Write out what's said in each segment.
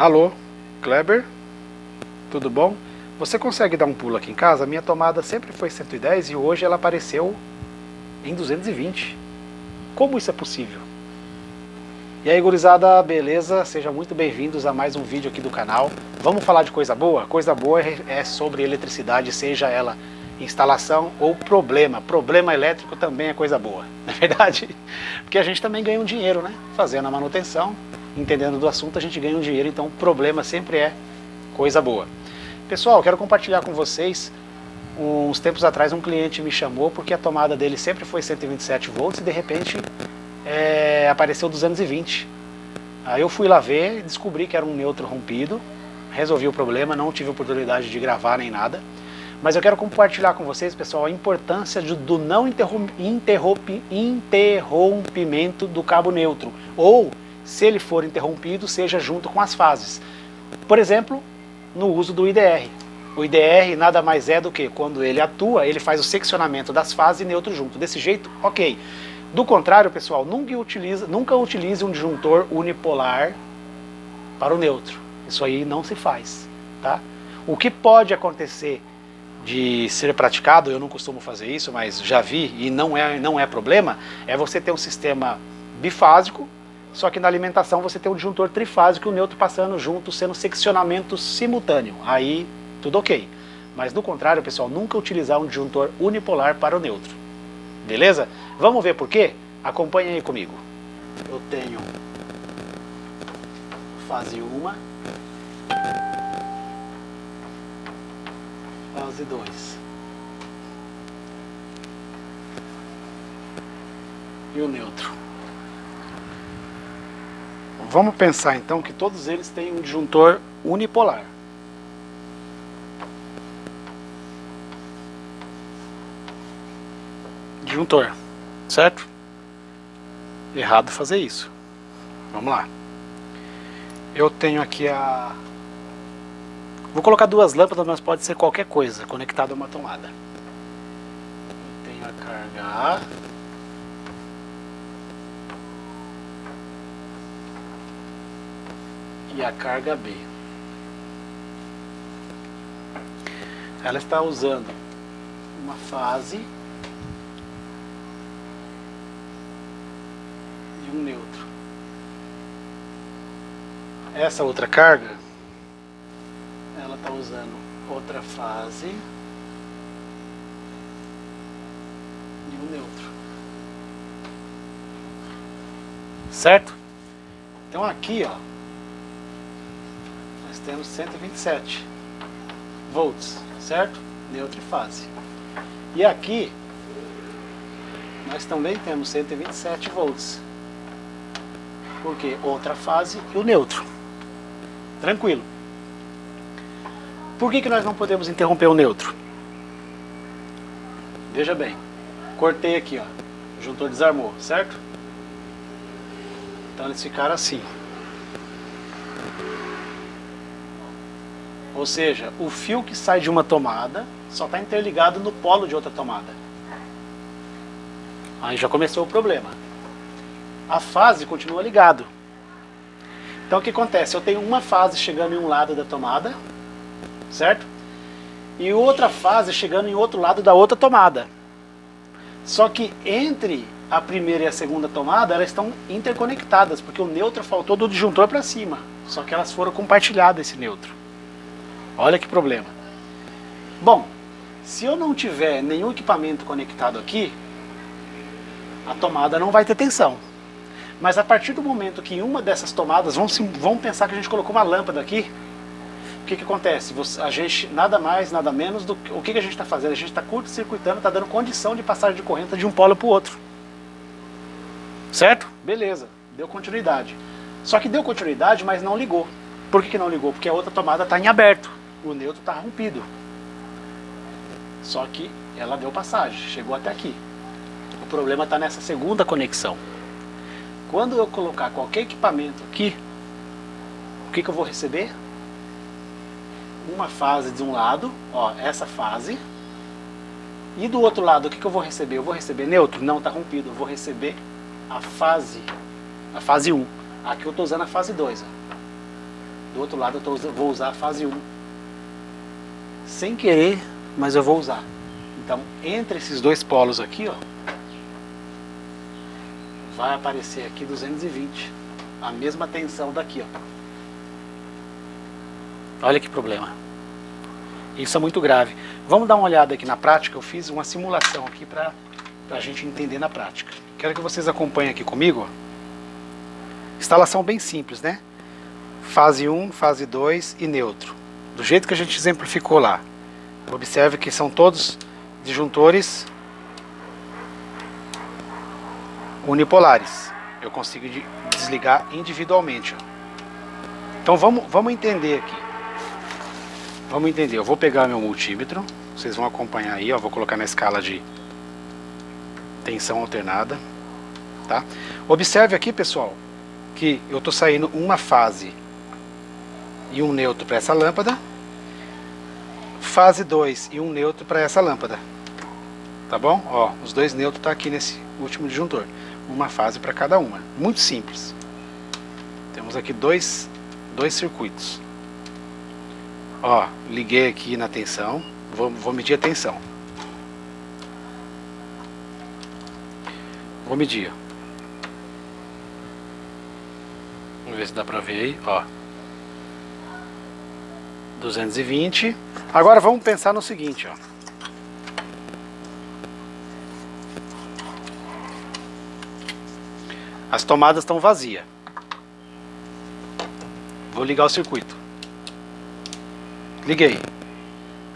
Alô, Kleber? Tudo bom? Você consegue dar um pulo aqui em casa? A minha tomada sempre foi 110 e hoje ela apareceu em 220. Como isso é possível? E aí, gurizada, beleza? Sejam muito bem-vindos a mais um vídeo aqui do canal. Vamos falar de coisa boa? Coisa boa é sobre eletricidade, seja ela instalação ou problema. Problema elétrico também é coisa boa, não é verdade? Porque a gente também ganha um dinheiro, né? Fazendo a manutenção, entendendo do assunto, a gente ganha um dinheiro, então problema sempre é coisa boa. Pessoal, quero compartilhar com vocês, uns tempos atrás um cliente me chamou porque a tomada dele sempre foi 127 volts e de repente apareceu 220. Aí eu fui lá ver e descobri que era um neutro rompido, resolvi o problema, não tive oportunidade de gravar nem nada. Mas eu quero compartilhar com vocês, pessoal, a importância do não interrompimento do cabo neutro. Ou, se ele for interrompido, seja junto com as fases. Por exemplo, no uso do IDR. O IDR nada mais é do que, quando ele atua, ele faz o seccionamento das fases e neutro junto. Desse jeito, ok. Do contrário, pessoal, nunca utilize um disjuntor unipolar para o neutro. Isso aí não se faz, tá? O que pode acontecer de ser praticado, eu não costumo fazer isso, mas já vi e não é problema, é você ter um sistema bifásico, só que na alimentação você tem um disjuntor trifásico e o neutro passando junto, sendo seccionamento simultâneo. Aí tudo ok. Mas do contrário, pessoal, nunca utilizar um disjuntor unipolar para o neutro. Beleza? Vamos ver por quê? Acompanhem aí comigo. Eu tenho fase 1, fase 2. E o neutro. Vamos pensar então que todos eles têm um disjuntor unipolar. Disjuntor, certo? Errado fazer isso. Vamos lá. Eu tenho aqui a... Vou colocar duas lâmpadas, mas pode ser qualquer coisa conectada a uma tomada. Eu tenho a carga A. E a carga B. Ela está usando uma fase e um neutro. Essa outra carga, ela está usando outra fase e um neutro. Certo? Então aqui, ó, nós temos 127 volts, certo? Neutro e fase. E aqui nós também temos 127 volts. Porque outra fase e o neutro. Tranquilo. Por que nós não podemos interromper o neutro? Veja bem. Cortei aqui, ó. O disjuntor desarmou, certo? Então eles ficaram assim. Ou seja, o fio que sai de uma tomada só está interligado no polo de outra tomada. Aí já começou o problema. A fase continua ligado. Então o que acontece? Eu tenho uma fase chegando em um lado da tomada, certo? E outra fase chegando em outro lado da outra tomada. Só que entre a primeira e a segunda tomada, elas estão interconectadas, porque o neutro faltou do disjuntor para cima. Só que elas foram compartilhadas, esse neutro. Olha que problema. Bom, se eu não tiver nenhum equipamento conectado aqui, a tomada não vai ter tensão. Mas a partir do momento que em uma dessas tomadas, vamos pensar que a gente colocou uma lâmpada aqui, o que acontece? A gente, nada mais, nada menos do que... O que a gente está fazendo? A gente está curto-circuitando, está dando condição de passagem de corrente de um polo para o outro. Certo? Beleza, deu continuidade. Só que deu continuidade, mas não ligou. Por que não ligou? Porque a outra tomada está em aberto. O neutro está rompido. Só que ela deu passagem, chegou até aqui. O problema está nessa segunda conexão. Quando eu colocar qualquer equipamento aqui, o que eu vou receber? Uma fase de um lado, ó, essa fase. E do outro lado, o que eu vou receber? Eu vou receber neutro? Não, está rompido. Eu vou receber a fase 1. Aqui eu estou usando a fase 2. Ó. do outro lado eu vou usar a fase 1. Sem querer, mas eu vou usar. Então, entre esses dois polos aqui, ó, vai aparecer aqui 220. A mesma tensão daqui, ó. Olha que problema. Isso é muito grave. Vamos dar uma olhada aqui na prática. Eu fiz uma simulação aqui para a gente entender na prática. Quero que vocês acompanhem aqui comigo. Instalação bem simples, né? Fase 1, fase 2 e neutro. Do jeito que a gente exemplificou lá. Observe que são todos disjuntores unipolares. Eu consigo desligar individualmente. Ó. Então vamos entender aqui. Vamos entender. Eu vou pegar meu multímetro. Vocês vão acompanhar aí. Ó, vou colocar na escala de tensão alternada. Tá? Observe aqui, pessoal, que eu estou saindo uma fase e um neutro para essa lâmpada. Fase 2 e um neutro para essa lâmpada. Tá bom? Ó, os dois neutros estão aqui nesse último disjuntor. Uma fase para cada uma. Muito simples. Temos aqui dois circuitos. Ó, liguei aqui na tensão. Vou medir a tensão. Vou medir. Vamos ver se dá pra ver aí. Ó. 220. Agora vamos pensar no seguinte, ó. As tomadas estão vazias. Vou ligar o circuito. Liguei.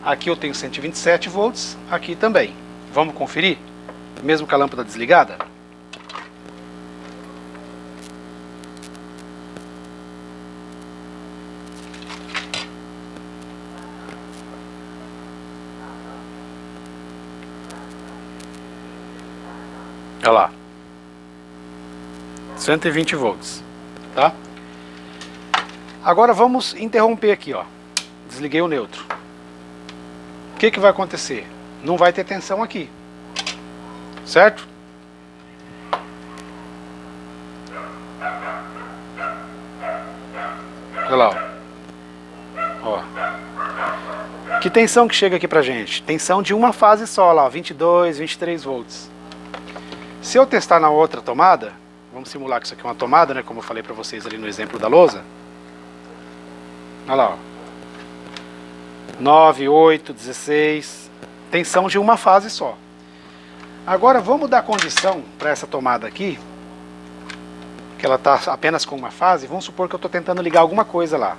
Aqui eu tenho 127 volts, aqui também. Vamos conferir? Mesmo com a lâmpada desligada? Olha lá. 120 volts. Tá? Agora vamos interromper aqui, ó. Desliguei o neutro. O que vai acontecer? Não vai ter tensão aqui. Certo? Olha lá, ó. Que tensão que chega aqui pra gente? Tensão de uma fase só, lá, 22, 23 volts. Se eu testar na outra tomada, vamos simular que isso aqui é uma tomada, né, como eu falei pra vocês ali no exemplo da lousa. Olha lá, ó. 9, 8, 16, tensão de uma fase só. Agora vamos dar condição para essa tomada aqui, que ela está apenas com uma fase. Vamos supor que eu estou tentando ligar alguma coisa lá.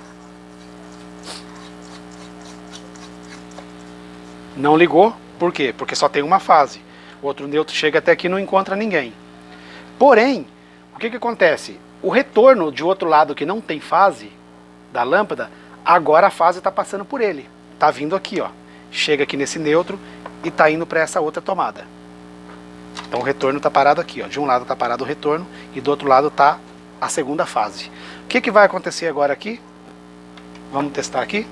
Não ligou, por quê? Porque só tem uma fase. O outro neutro chega até aqui e não encontra ninguém. Porém, o que acontece? O retorno de outro lado que não tem fase da lâmpada, agora a fase está passando por ele. Está vindo aqui, ó. Chega aqui nesse neutro e está indo para essa outra tomada. Então o retorno está parado aqui, ó. De um lado está parado o retorno e do outro lado está a segunda fase. O que vai acontecer agora aqui? Vamos testar aqui.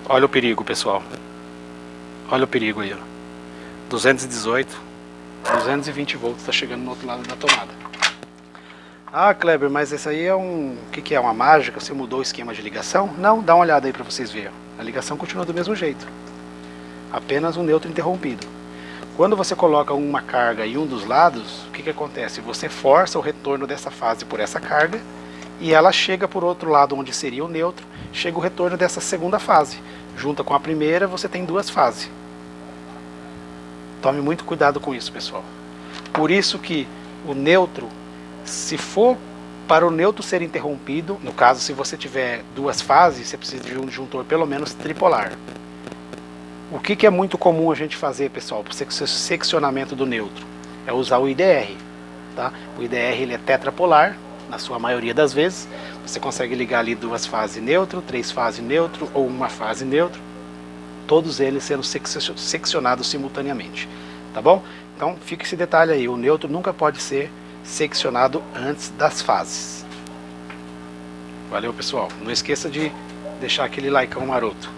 Olha o perigo, pessoal. Olha o perigo aí, ó. 218, 220 volts está chegando no outro lado da tomada. Ah, Kleber, mas esse aí é um... O que é? Uma mágica? Você mudou o esquema de ligação? Não, dá uma olhada aí para vocês verem. A ligação continua do mesmo jeito. Apenas um neutro interrompido. Quando você coloca uma carga em um dos lados, o que acontece? Você força o retorno dessa fase por essa carga e ela chega por outro lado onde seria o neutro, chega o retorno dessa segunda fase. Junta com a primeira, você tem duas fases. Tome muito cuidado com isso, pessoal. Por isso que o neutro, se for para o neutro ser interrompido, no caso, se você tiver duas fases, você precisa de um disjuntor pelo menos tripolar. O que é muito comum a gente fazer, pessoal, para o seccionamento do neutro? É usar o IDR. Tá? O IDR ele é tetrapolar, na sua maioria das vezes. Você consegue ligar ali duas fases neutro, três fases neutro ou uma fase neutro. Todos eles sendo seccionados simultaneamente. Tá bom? Então fica esse detalhe aí. O neutro nunca pode ser seccionado antes das fases. Valeu, pessoal. Não esqueça de deixar aquele likeão maroto.